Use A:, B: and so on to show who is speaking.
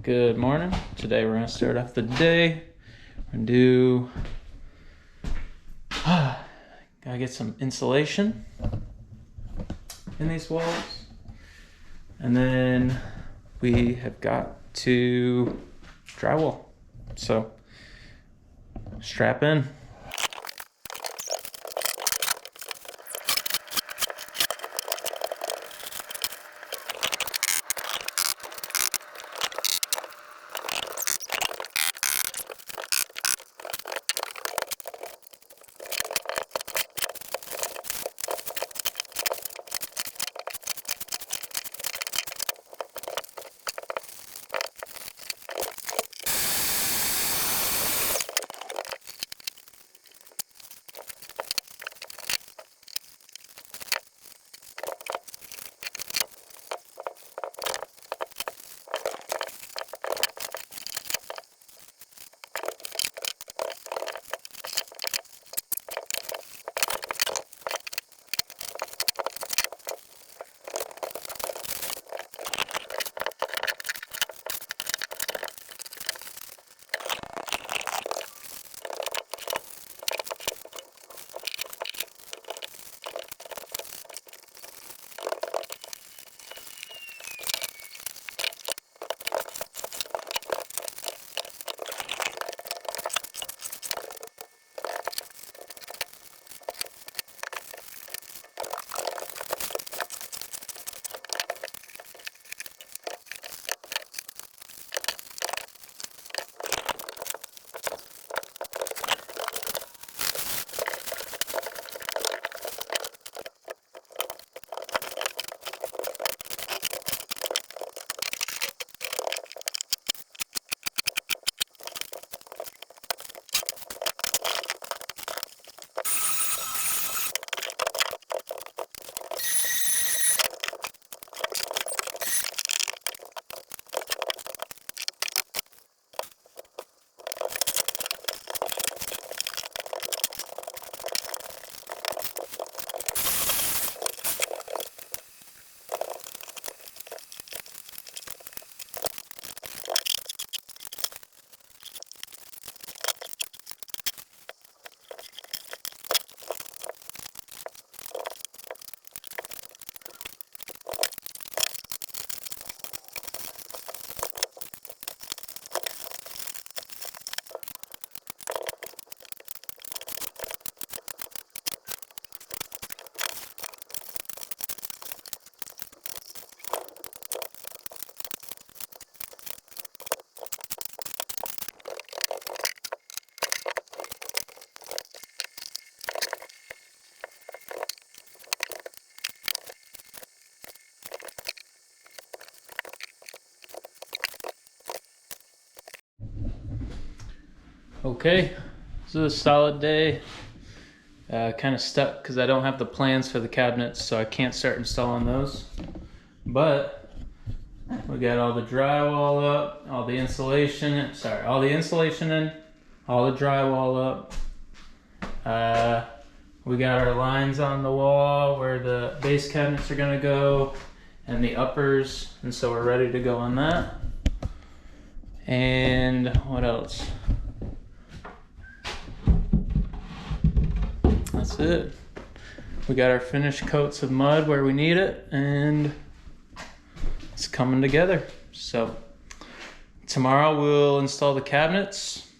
A: Good morning. Today we're gonna start off the day. We're gonna do, gotta get some insulation in these walls. And then we have got to drywall. So strap in. Okay, this is a solid day. Kind of stuck because I don't have the plans for the cabinets, so I can't start installing those. But we got all the drywall up, all the insulation in, all the drywall up. We got our lines on the wall where the base cabinets are gonna go and the uppers, and so we're ready to go on that. And what else? That's it. We got our finished coats of mud where we need it, and it's coming together. So tomorrow we'll install the cabinets,